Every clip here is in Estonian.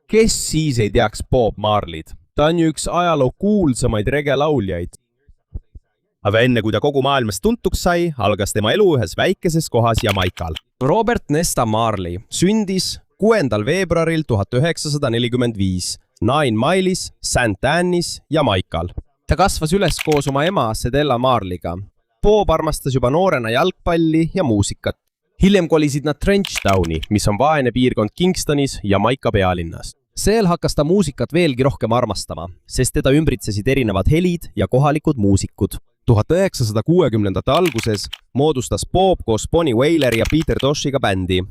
Kes siis ei teaks Bob Marley'd? Ta on ju üks ajaloo kuulsamaid reggae-lauljaid. Aga enne kui ta kogu maailmas tuntuks sai, algas tema elu ühes väikeses kohas Jamaikal. Robert Nesta Marley sündis 6. veebruaril 1945 Nine Miles, St. Anne'is, Jamaikal. Ta kasvas üles koos oma ema Cedella Marley'ga. Bob armastas juba noorena jalgpalli ja muusikat. Hiljem kolisid nad Trenchtowni, mis on vaene piirkond Kingstonis, Jamaika pealinnas. Seel hakkas ta muusikat veelgi rohkem armastama, sest teda ümbritsesid erinevad helid ja kohalikud muusikud. 1960. alguses moodustas Bob koos Bonnie Wailer ja Peter Toshiga bändi.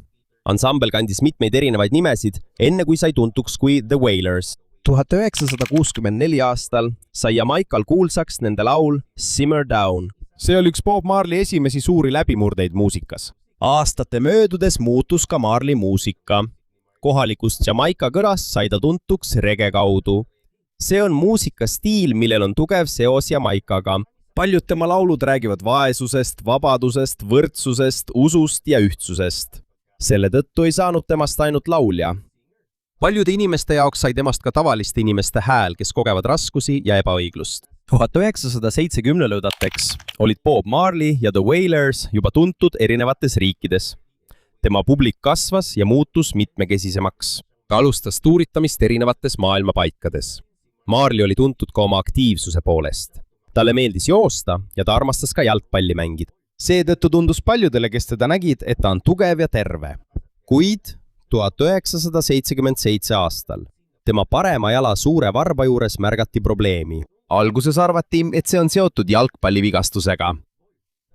Ansambel kandis mitmeid erinevaid nimesid, enne kui sai tuntuks kui The Wailers. 1964 aastal sai Jamaikal kuulsaks nende laul Simmer Down. See oli üks Bob Marley esimesi suuri läbimurdeid muusikas. Aastate möödudes muutus ka Marley muusika. Kohalikust Jamaika kõrast sai ta tuntuks reggae kaudu. See on muusikastiil, millel on tugev seos Jamaikaga. Paljud tema laulud räägivad vaesusest, vabadusest, võrdsusest, usust ja ühtsusest. Selle tõttu ei saanud temast ainult laulja. Paljude inimeste jaoks sai temast ka tavaliste inimeste hääl, kes kogevad raskusi ja ebaõiglust. 1970-ndateks olid Bob Marley ja The Wailers juba tuntud erinevates riikides. Tema publik kasvas ja muutus mitmekesisemaks. Ta alustas tuuritamist erinevates maailma paikades. Marley oli tuntud ka oma aktiivsuse poolest. Talle meeldis joosta ja ta armastas ka jalgpalli mängida. Seetõttu tundus paljudele, kes teda nägid, et ta on tugev ja terve. Kuid 1977 aastal tema parema jala suure varba juures märgati probleemi. Alguses arvati, et see on seotud jalgpallivigastusega.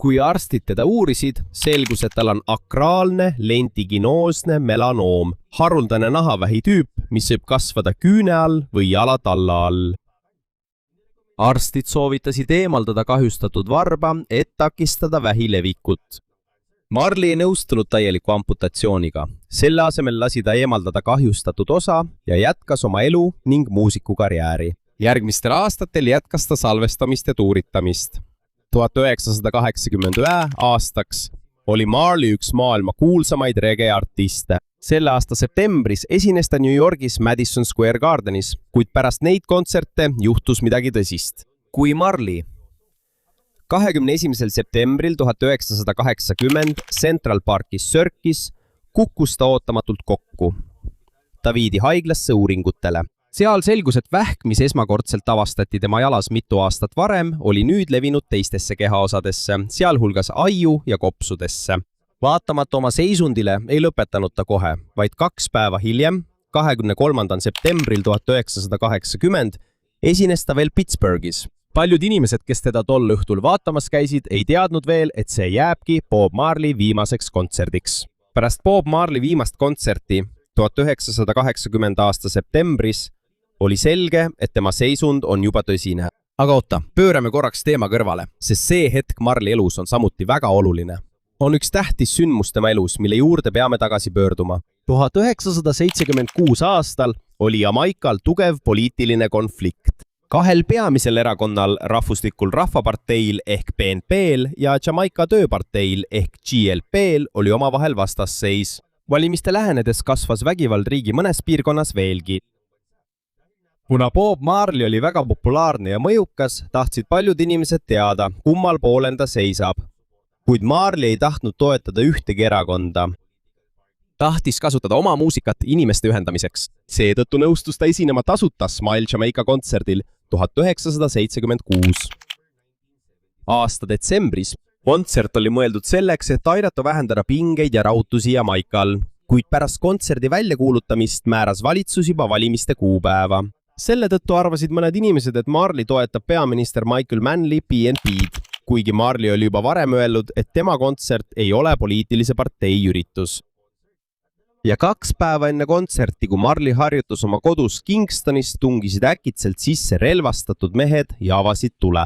Kui arstid teda uurisid, selgus, et tal on akraalne lentiginoosne melanoom, haruldane nahavähi tüüp, mis võib kasvada küüne all või jalatalla all. Arstid soovitasid eemaldada kahjustatud varba, et takistada vähi levikut. Marley ei nõustunud täieliku amputatsiooniga. Selle asemel lasi ta eemaldada kahjustatud osa ja jätkas oma elu ning muusikukarjääri. Järgmistel aastatel jätkas ta salvestamist ja tuuritamist. 1980 aastaks oli Marley üks maailma kuulsamaid reggae-artiste. Selle aasta septembris esines ta New Yorgis Madison Square Gardenis, kuid pärast neid kontserte juhtus midagi tõsist. Kui Marley 21. septembril 1980 Central Parkis Circus kukkus ta ootamatult kokku. Ta viidi haiglasse uuringutele. Seal selgus, et vähk, mis esmakordselt avastati tema jalas mitu aastat varem, oli nüüd levinud teistesse kehaosadesse, sealhulgas aiu ja kopsudesse. Vaatamata oma seisundile ei lõpetanud ta kohe, vaid 2 päeva hiljem, 23. septembril 1980, esines ta veel Pittsburghis. Paljud inimesed, kes teda tol õhtul vaatamas käisid, ei teadnud veel, et see jääbki Bob Marley viimaseks kontserdiks. Pärast Bob Marley viimast kontserti 1980 aasta septembris oli selge, et tema seisund on juba tõsine. Aga oota, pöörame korraks teema kõrvale, sest see hetk Marley elus on samuti väga oluline. On üks tähtis sündmus tema elus, mille juurde peame tagasi pöörduma. 1976 aastal oli Jamaikal tugev poliitiline konflikt. 2 peamisel erakonnal, rahvuslikul rahvaparteil ehk BNP'l ja Jamaika tööparteil ehk GLP'l oli omavahel vastasseis. Valimiste lähenedes kasvas vägivald riigi mõnes piirkonnas veelgi. Kuna Bob Marley oli väga populaarne ja mõjukas, tahtsid paljud inimesed teada, kummal poolel ta seisab. Kuid Marley ei tahtnud toetada ühtegi erakonda. Tahtis kasutada oma muusikat inimeste ühendamiseks. Seetõttu nõustus ta esinema tasuta Smile Jamaica kontserdil 1976. Aasta detsembris kontsert oli mõeldud selleks, et aidata vähendada pingeid ja rahutusi Jamaikal, kuid pärast kontserdi väljakuulutamist määras valitsus juba valimiste kuupäeva. Selle tõttu arvasid mõned inimesed, et Marley toetab peaminister Michael Manley BNP'd, kuigi Marley oli juba varem öelnud, et tema kontsert ei ole poliitilise partei üritus. Ja 2 päeva enne kontserti, kui Marley harjutas oma kodus Kingstonis, tungisid äkitselt sisse relvastatud mehed ja avasid tule.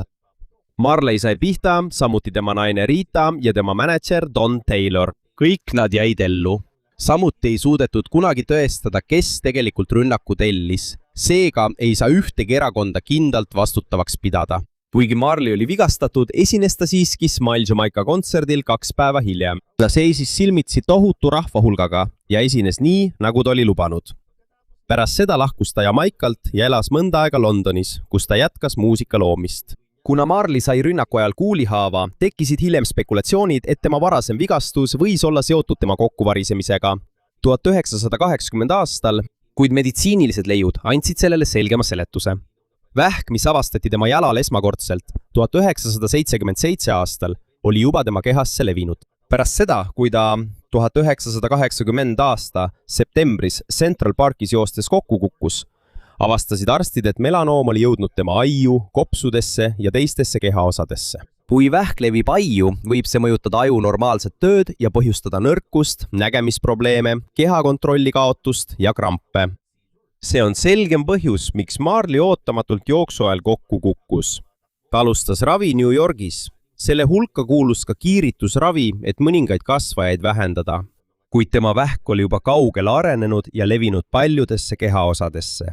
Marley sai pihta, samuti tema naine Rita ja tema mänedžer Don Taylor. Kõik nad jäid ellu. Samuti ei suudetud kunagi tõestada, kes tegelikult rünnaku tellis. Seega ei saa ühtegi erakonda kindlalt vastutavaks pidada. Kuigi Marley oli vigastatud, esines ta siiski Smile Jamaica kontserdil 2 päeva hiljem. Ta seisis silmitsi tohutu rahvahulgaga ja esines nii, nagu ta oli lubanud. pärast seda lahkus ta Jamaikalt ja elas mõnda aega Londonis, kus ta jätkas muusika loomist. Kuna Marley sai rünnaku ajal kuulihaava, tekkisid hiljem spekulatsioonid, et tema varasem vigastus võis olla seotud tema kokkuvarisemisega. 1980 aastal, kuid meditsiinilised leiud andsid sellele selgema seletuse. Vähk, mis avastati tema jalal esmakordselt 1977 aastal, oli juba tema kehasse levinud. Pärast seda, kui ta 1980 aasta septembris Central Parkis joostes kokku kukkus, avastasid arstid, et melanoom oli jõudnud tema aiu, kopsudesse ja teistesse kehaosadesse. Kui vähk levib aiu, võib see mõjutada aju normaalset tööd ja põhjustada nõrkust, nägemisprobleeme, kehakontrolli kaotust ja krampe. See on selgem põhjus, miks Marley ootamatult jooksu ajal kokku kukkus. Ta alustas ravi New Yorgis. Selle hulka kuulus ka kiiritusravi, et mõningaid kasvajaid vähendada. Kuid tema vähk oli juba kaugele arenenud ja levinud paljudesse kehaosadesse.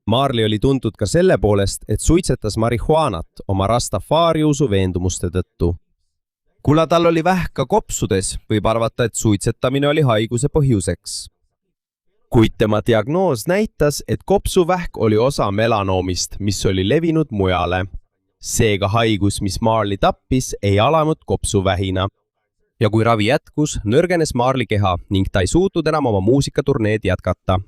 Marley oli tuntud ka selle poolest, et suitsetas marihuanat oma Rastafari usu veendumuste tõttu. Kuna tal oli vähk ka kopsudes, võib arvata, et suitsetamine oli haiguse põhjuseks. Kuid tema diagnoos näitas, et kopsuvähk oli osa melanoomist, mis oli levinud mujale. Seega haigus, mis Marley tappis, ei alanud kopsuvähina. Ja kui ravi jätkus, nõrgenes Marley keha ning ta ei suutnud enam oma muusikaturneed jätkata.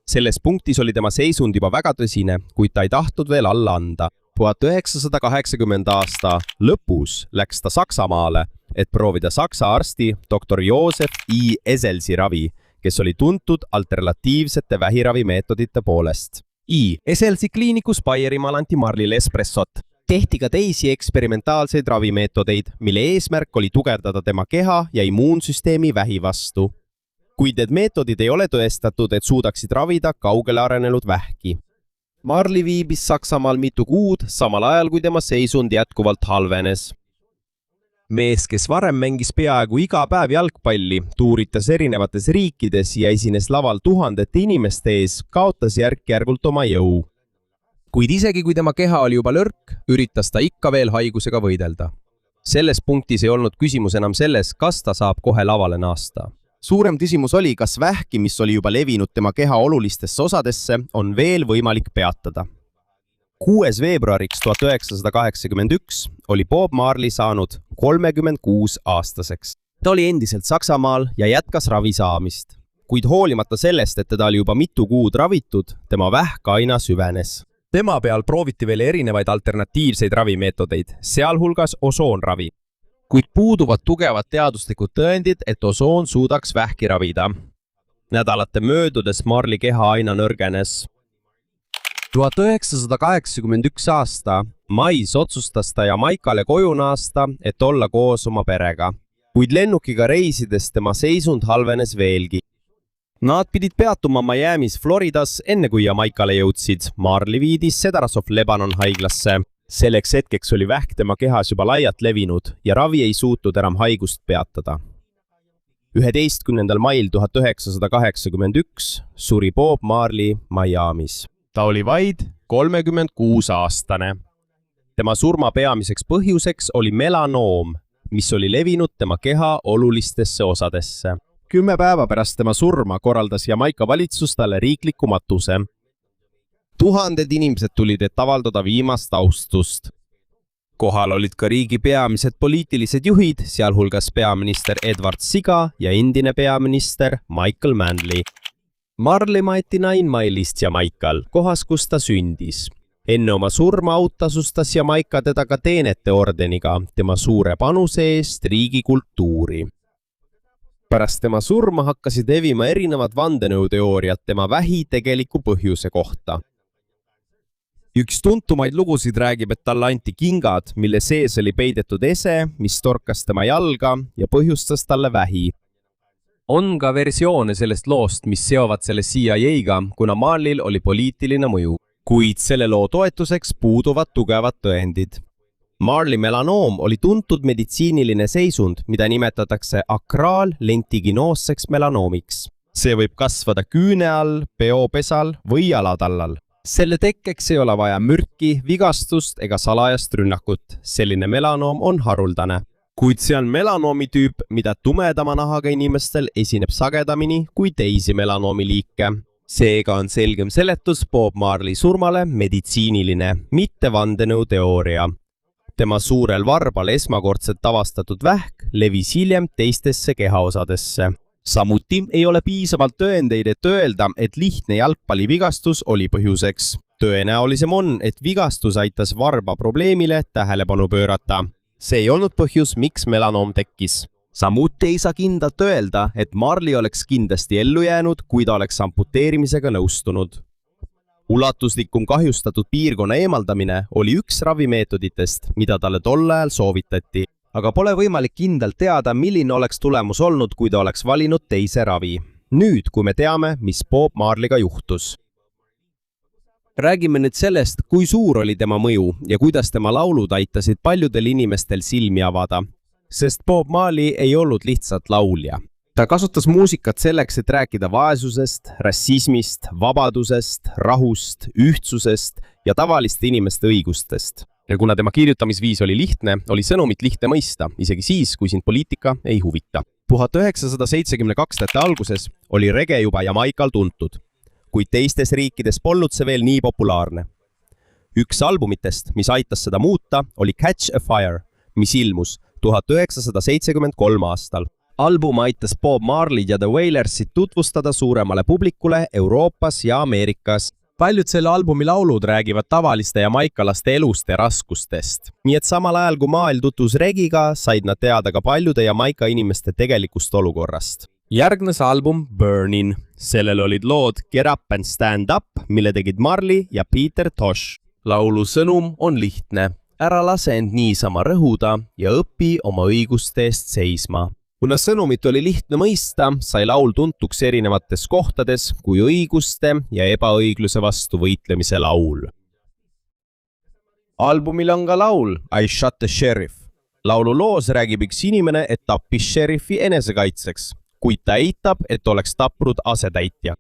Selles punktis oli tema seisund juba väga tõsine, kuid ta ei tahtnud veel alla anda. 1980 aasta lõpus läks ta Saksamaale, et proovida saksa arsti dr. Josef I. Esselsi ravi, kes oli tuntud alternatiivsete vähiravimeetodite poolest. I. Esselsi kliinikus Baierimaal anti Marley'le espressot. Tehti ka teisi eksperimentaalseid ravimeetodeid, mille eesmärk oli tugevdada tema keha ja immuunsüsteemi vähi vastu. Kuid need meetodid ei ole tõestatud, et suudaksid ravida kaugele arenenud vähki. Marley viibis Saksamaal mitu kuud, samal ajal kui tema seisund jätkuvalt halvenes. Mees, kes varem mängis peaaegu iga päev jalgpalli, tuuritas erinevates riikides ja esines laval tuhandete inimeste ees, kaotas järk-järgult oma jõu. Kuid isegi kui tema keha oli juba lõrk, üritas ta ikka veel haigusega võidelda. Selles punktis ei olnud küsimus enam selles, kas ta saab kohe lavale naasta. Suurem küsimus oli, kas vähki, mis oli juba levinud tema keha olulistesse osadesse, on veel võimalik peatada. 6. veebruariks 1981 oli Bob Marley saanud 36 aastaseks. Ta oli endiselt Saksamaal ja jätkas ravi saamist. Kuid hoolimata sellest, et teda oli juba mitu kuud ravitud, tema vähk aina süvenes. Tema peal prooviti veel erinevaid alternatiivseid ravimeetodeid, sealhulgas osoonravi. Kuid puuduvad tugevad teaduslikud tõendid, et osoon suudaks vähki ravida. Nädalate möödudes Marley keha aina nõrgenes. 1981 aasta mais otsustas ta Jamaikale koju naasta, et olla koos oma perega. Kuid lennukiga reisides tema seisund halvenes veelgi. Nad pidid peatuma Miamis, Floridas, enne kui Jamaikale jõudsid. Marley viidis Cedars Lebanon haiglasse. Selleks hetkeks oli vähk tema kehas juba laialt levinud ja ravi ei suutnud enam haigust peatada. 11. mail 1981 suri Bob Marley Miamis. Ta oli vaid 36 aastane. Tema surma peamiseks põhjuseks oli melanoom, mis oli levinud tema keha olulistesse osadesse. 10 päeva pärast tema surma korraldas Jamaika valitsus talle riikliku matuse. Tuhanded inimesed tulid, et avaldada viimast austust. Kohal olid ka riigi peamised poliitilised juhid, sealhulgas peaminister Edward Siga ja endine peaminister Michael Manley. Marley maeti Nine Mile'ist Jamaikal, kohas, kus ta sündis. Enne oma surma autasustas Jamaika teda ka teenete ordeniga tema suure panuse eest riigi kultuuri. Pärast tema surma hakkasid levima erinevad vandenõuteooriad tema vähi tegeliku põhjuse kohta. Üks tuntumaid lugusid räägib, et talle anti kingad, mille sees oli peidetud ese, mis torkas tema jalga ja põhjustas talle vähi. On ka versioone sellest loost, mis seovad selle CIA-ga, kuna Marley'l oli poliitiline mõju. Kuid selle loo toetuseks puuduvad tugevad tõendid. Marley melanoom oli tuntud meditsiiniline seisund, mida nimetatakse akraal-lentiginoosseks melanoomiks. See võib kasvada küüne all, peopesal või jalatallal. Selle tekkeks ei ole vaja mürki, vigastust ega salajast rünnakut. Selline melanoom on haruldane. Kuid see on melanoomi tüüp, mida tumedama nahaga inimestel esineb sagedamini kui teisi melanoomi liike. seega on selgem seletus Bob Marley surmale meditsiiniline, mitte vandenõuteooria. Tema suurel varbal esmakordselt avastatud vähk levis hiljem teistesse kehaosadesse. Samuti ei ole piisavalt tõendeid, et öelda, et lihtne jalgpallivigastus oli põhjuseks. Tõenäolisem on, et vigastus aitas varba probleemile tähelepanu pöörata. See ei olnud põhjus, miks melanoom tekkis. Samuti ei saa kindlalt öelda, et Marley oleks kindlasti ellu jäänud, kui ta oleks amputeerimisega nõustunud. Ulatuslikum kahjustatud piirkonna eemaldamine oli üks ravimeetoditest, mida talle tol ajal soovitati, aga pole võimalik kindlalt teada, milline oleks tulemus olnud, kui ta oleks valinud teise ravi. Nüüd, kui me teame, mis Bob Marleyga juhtus. Räägime nüüd sellest, kui suur oli tema mõju ja kuidas tema laulud aitasid paljudel inimestel silmi avada. Sest Bob Marley ei olnud lihtsalt laulja. Ta kasutas muusikat selleks, et rääkida vaesusest, rassismist, vabadusest, rahust, ühtsusest ja tavaliste inimeste õigustest. Ja kuna tema kirjutamisviis oli lihtne, oli sõnumit lihtne mõista, isegi siis, kui sind poliitika ei huvita. 1972. alguses oli rege juba Jamaikal tuntud, kuid teistes riikides polnud see veel nii populaarne. Üks albumitest, mis aitas seda muuta, oli Catch a Fire, mis ilmus 1973 aastal. Album aitas Bob Marley ja The Wailersit tutvustada suuremale publikule Euroopas ja Ameerikas. Paljud selle albumi laulud räägivad tavaliste jamaikalaste elust ja raskustest. Nii et samal ajal, kui maailm tutvus regiga, said nad teada ka paljude Jamaika inimeste tegelikust olukorrast. Järgnes album Burnin. Sellel olid lood Get Up and Stand Up, mille tegid Marley ja Peter Tosh. Laulu sõnum on lihtne. Ära lase end niisama rõhuda ja õpi oma õiguste eest seisma. Kuna sõnumit oli lihtne mõista, sai laul tuntuks erinevates kohtades kui õiguste ja ebaõigluse vastu võitlemise laul. Albumil on ka laul I Shot the Sheriff. Laulu loos räägib üks inimene, et tappis šerifi enesekaitseks, kuid ta eitab, et oleks tapnud asetäitja.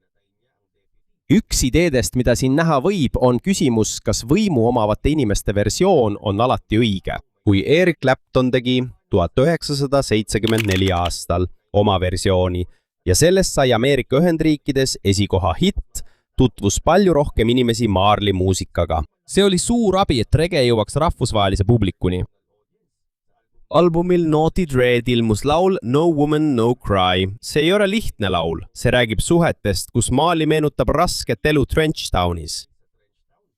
Üks ideedest, mida siin näha võib, on küsimus, kas võimu omavate inimeste versioon on alati õige. Kui Eric Clapton tegi 1974 aastal oma versiooni ja sellest sai Ameerika Ühendriikides esikoha hitt, tutvus palju rohkem inimesi Marley muusikaga. See oli suur abi, et rege jõuaks rahvusvahelise publikuni. Albumil Naughty Dread ilmus laul No Woman, No Cry. See ei ole lihtne laul. See räägib suhetest, kus Marley meenutab rasket elu Trenchtownis.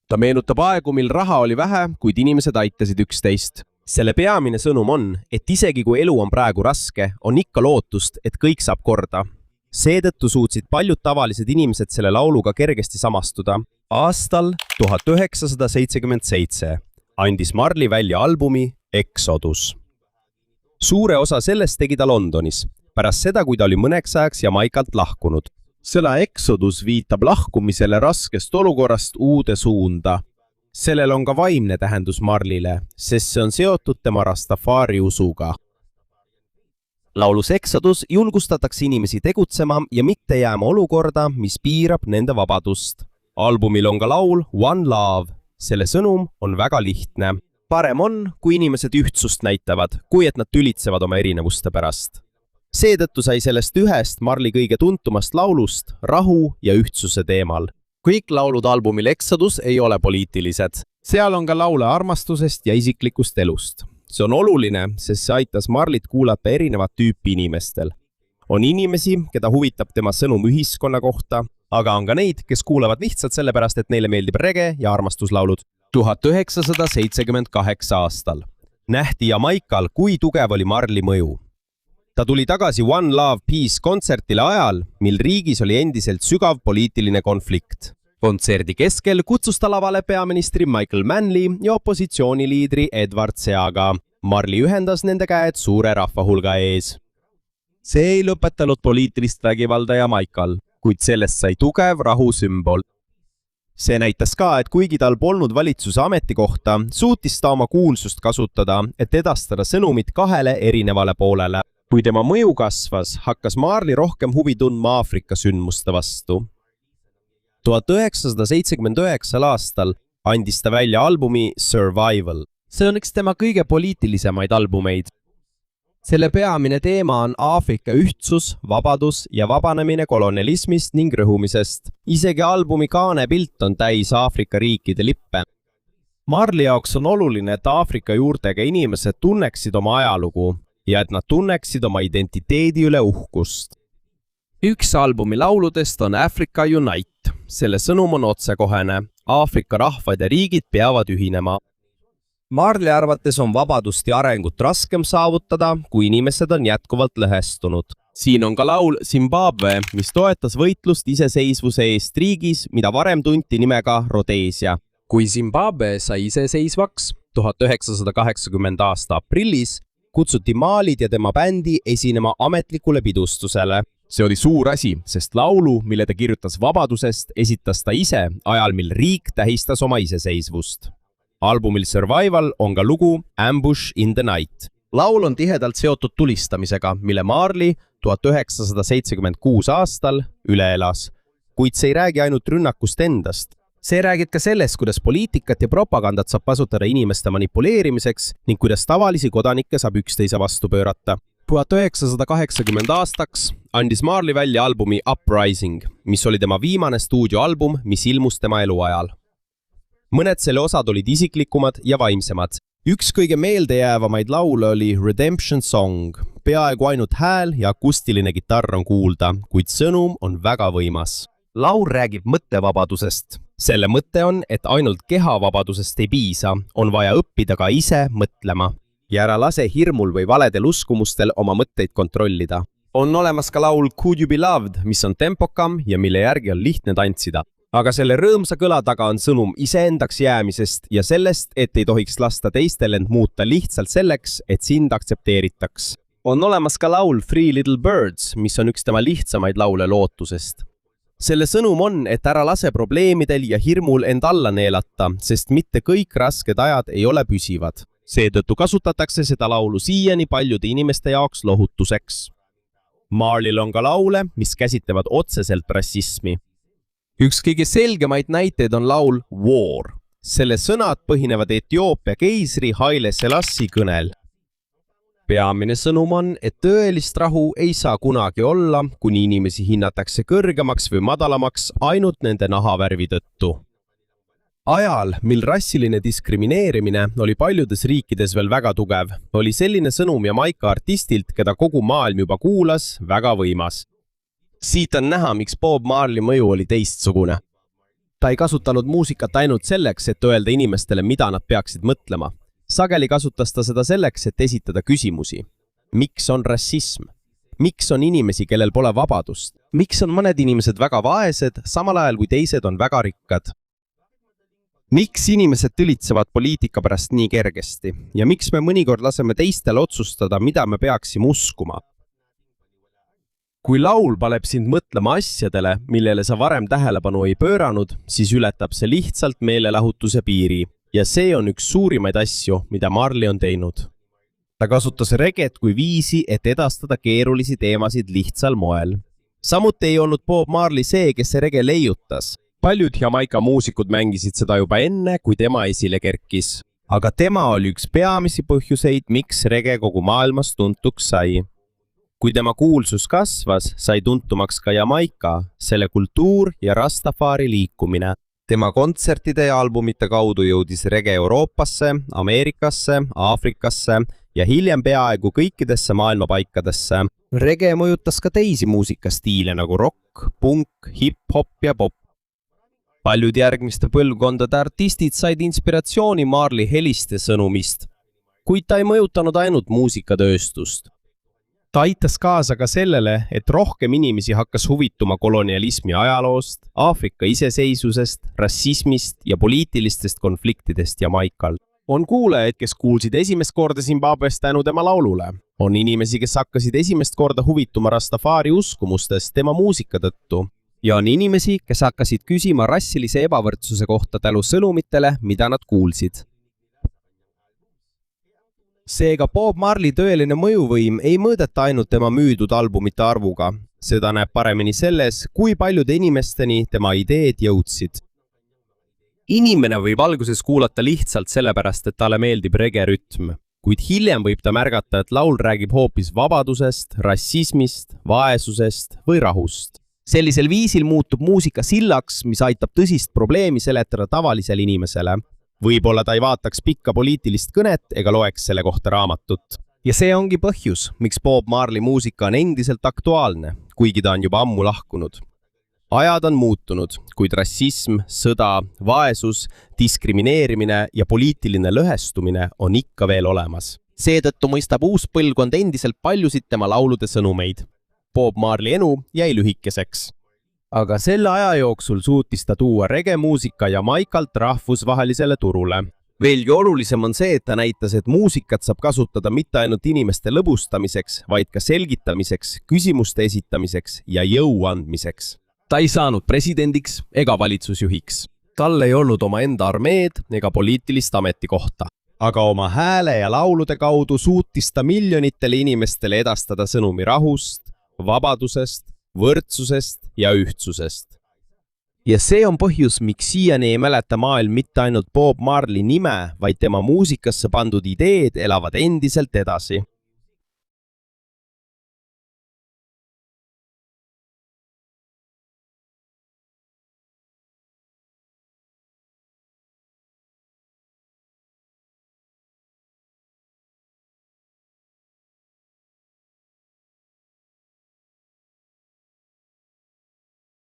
Ta meenutab aegu, mil raha oli vähe, kuid inimesed aitasid üksteist. Selle peamine sõnum on, et isegi kui elu on praegu raske, on ikka lootust, et kõik saab korda. Seetõttu suutsid paljud tavalised inimesed selle lauluga kergesti samastuda. Aastal 1977 andis Marley välja albumi Exodus. Suure osa sellest tegi ta Londonis, pärast seda, kui ta oli mõneks ajaks Jamaikalt lahkunud. Sõna Exodus viitab lahkumisele raskest olukorrast uude suunda. Sellel on ka vaimne tähendus Marleyle, sest see on seotud tema Rastafari usuga. Laulus Exodus julgustatakse inimesi tegutsema ja mitte jääma olukorda, mis piirab nende vabadust. Albumil on ka laul One Love. Selle sõnum on väga lihtne. Parem on, kui inimesed ühtsust näitavad, kui et nad tülitsevad oma erinevuste pärast. Seetõttu sai sellest ühest Marley kõige tuntumast laulust rahu ja ühtsuse teemal. Kõik laulud albumil Exodus ei ole poliitilised. Seal on ka laule armastusest ja isiklikust elust. See on oluline, sest see aitas Marleyt kuulata erinevat tüüpi inimestel. On inimesi, keda huvitab tema sõnum ühiskonna kohta, aga on ka neid, kes kuulavad lihtsalt sellepärast, et neile meeldib rege ja armastuslaulud. 1978 aastal nähti Jamaikal, kui tugev oli Marley mõju. Ta tuli tagasi One Love Peace kontsertile ajal, mil riigis oli endiselt sügav poliitiline konflikt. Kontserdi keskel kutsus ta lavale peaministri Michael Manley ja opositsiooniliidri Edward Seaga. Marley ühendas nende käed suure rahvahulga ees. See ei lõpetanud poliitilist vägivalda Jamaikal, kuid sellest sai tugev rahusümbol. See näitas ka, et kuigi tal polnud valitsuse ametikohta, suutis ta oma kuulsust kasutada, et edastada sõnumit kahele erinevale poolele. Kui tema mõju kasvas, hakkas Marley rohkem huvi tundma Aafrika sündmuste vastu. 1979 aastal andis ta välja albumi Survival. See on üks tema kõige poliitilisemaid albumeid. selle peamine teema on Aafrika ühtsus, vabadus ja vabanemine kolonialismist ning rõhumisest. Isegi albumi kaanepilt on täis Aafrika riikide lippe. Marley jaoks on oluline, et Aafrika juurtega inimesed tunneksid oma ajalugu ja et nad tunneksid oma identiteedi üle uhkust. Üks albumi lauludest on Africa Unite. Selle sõnum on otsekohene. Aafrika rahvad ja riigid peavad ühinema. Marley arvates on vabadust ja arengut raskem saavutada, kui inimesed on jätkuvalt lõhestunud. Siin on ka laul Zimbabwe, mis toetas võitlust iseseisvuse eest riigis, mida varem tunti nimega Rhodesia. Kui Zimbabwe sai iseseisvaks 1980. aasta aprillis, kutsuti Malid ja tema bändi esinema ametlikule pidustusele. See oli suur asi, sest laulu, mille ta kirjutas vabadusest, esitas ta ise ajal, mil riik tähistas oma iseseisvust. Albumil Survival on ka lugu Ambush in the Night. Laul on tihedalt seotud tulistamisega, mille Marley 1976 aastal üle elas. Kuid see ei räägi ainult rünnakust endast. See räägib ka sellest, kuidas poliitikat ja propagandat saab kasutada inimeste manipuleerimiseks ning kuidas tavalisi kodanikke saab üksteise vastu pöörata. 1980 aastaks andis Marley välja albumi Uprising, mis oli tema viimane stuudioalbum, mis ilmus tema eluajal. Mõned selle osad olid isiklikumad ja vaimsemad. Üks kõige meeldejäävamaid laule oli Redemption Song. Peaaegu ainult hääl ja akustiline kitarr on kuulda, kuid sõnum on väga võimas. Laul räägib mõttevabadusest. Selle mõte on, et ainult kehavabadusest ei piisa, on vaja õppida ka ise mõtlema. Ja ära lase hirmul või valedel uskumustel oma mõtteid kontrollida. On olemas ka laul Could You Be Loved, mis on tempokam ja mille järgi on lihtne tantsida. Aga selle rõõmsa kõla taga on sõnum iseendaks jäämisest ja sellest, et ei tohiks lasta teistel end muuta lihtsalt selleks, et sind aktsepteeritaks. On olemas ka laul Three Little Birds, mis on üks tema lihtsamaid laule lootusest. Selle sõnum on, et ära lase probleemidel ja hirmul end alla neelata, sest mitte kõik rasked ajad ei ole püsivad. Seetõttu kasutatakse seda laulu siiani paljude inimeste jaoks lohutuseks. Marley'l on ka laule, mis käsitlevad otseselt rassismi. Üks kõige selgemaid näiteid on laul War. Selle sõnad põhinevad Etioopia keisri Haile Selassie kõnel. Peamine sõnum on, et tõelist rahu ei saa kunagi olla, kuni inimesi hinnatakse kõrgemaks või madalamaks ainult nende nahavärvi tõttu. Ajal, mil rassiline diskrimineerimine oli paljudes riikides veel väga tugev, oli selline sõnum Jamaica artistilt, keda kogu maailm juba kuulas, väga võimas. Siit on näha, miks Bob Marley mõju oli teistsugune. Ta ei kasutanud muusikat ainult selleks, et öelda inimestele, mida nad peaksid mõtlema. Sageli kasutas ta seda selleks, et esitada küsimusi. Miks on rassism? Miks on inimesi, kellel pole vabadust? Miks on mõned inimesed väga vaesed, samal ajal kui teised on väga rikkad? Miks inimesed tülitsevad poliitika pärast nii kergesti? Ja miks me mõnikord laseme teistel otsustada, mida me peaksime uskuma? Kui laul paneb sind mõtlema asjadele, millele sa varem tähelepanu ei pööranud, siis ületab see lihtsalt meelelahutuse piiri. Ja see on üks suurimaid asju, mida Marley on teinud. Ta kasutas reget kui viisi, et edastada keerulisi teemasid lihtsal moel. Samuti ei olnud Bob Marley see, kes see rege leiutas. Paljud Jamaica muusikud mängisid seda juba enne, kui tema esile kerkis. Aga tema oli üks peamisi põhjuseid, miks rege kogu maailmas tuntuks sai. Kui tema kuulsus kasvas, sai tuntumaks ka Jamaica, selle kultuur ja Rastafari liikumine. Tema kontsertide ja albumite kaudu jõudis rege Euroopasse, Ameerikasse, Aafrikasse ja hiljem peaaegu kõikidesse maailmapaikadesse. Rege mõjutas ka teisi muusikastiile nagu rock, punk, hip-hop ja pop. Paljud järgmiste põlvkondade artistid said inspiratsiooni Marley heliste sõnumist, kuid ta ei mõjutanud ainult muusikatööstust. Ta aitas kaasa ka sellele, et rohkem inimesi hakkas huvituma kolonialismi ajaloost, Aafrika iseseisvusest, rassismist ja poliitilistest konfliktidest Jamaikal. On kuulajaid, kes kuulsid esimest korda Zimbabwest tänu tema laulule. On inimesi, kes hakkasid esimest korda huvituma Rastafari uskumustest tema muusika tõttu. Ja on inimesi, kes hakkasid küsima rassilise ebavõrdsuse kohta tänu sõnumitele, mida nad kuulsid. Seega Bob Marley tõeline mõjuvõim ei mõõdeta ainult tema müüdud albumite arvuga. Seda näeb paremini selles, kui paljude inimesteni tema ideed jõudsid. Inimene võib alguses kuulata lihtsalt sellepärast, et talle meeldib rege rütm. kuid hiljem võib ta märgata, et laul räägib hoopis vabadusest, rassismist, vaesusest või rahust. Sellisel viisil muutub muusika sillaks, mis aitab tõsist probleemi seletada tavalisele inimesele. Võib-olla ta ei vaataks pikka poliitilist kõnet ega loeks selle kohta raamatut. Ja see ongi põhjus, miks Bob Marley muusika on endiselt aktuaalne, kuigi ta on juba ammu lahkunud. Ajad on muutunud, kuid rassism, sõda, vaesus, diskrimineerimine ja poliitiline lõhestumine on ikka veel olemas. Seetõttu mõistab uus põlvkond endiselt paljusid tema laulude sõnumeid. Bob Marley elu jäi lühikeseks. Aga selle aja jooksul suutis ta tuua regemuusika Jamaikalt rahvusvahelisele turule. Veelgi olulisem on see, et ta näitas, et muusikat saab kasutada mitte ainult inimeste lõbustamiseks, vaid ka selgitamiseks, küsimuste esitamiseks ja jõu andmiseks. Ta ei saanud presidendiks ega valitsusjuhiks. Tal ei olnud oma enda armeed ega poliitilist ametikohta. Aga oma hääle ja laulude kaudu suutis ta miljonitele inimestele edastada sõnumi rahust, vabadusest, võrdsusest ja ühtsusest. Ja see on põhjus, miks siiani ei mäleta maailm mitte ainult Bob Marley nime, vaid tema muusikasse pandud ideed elavad endiselt edasi.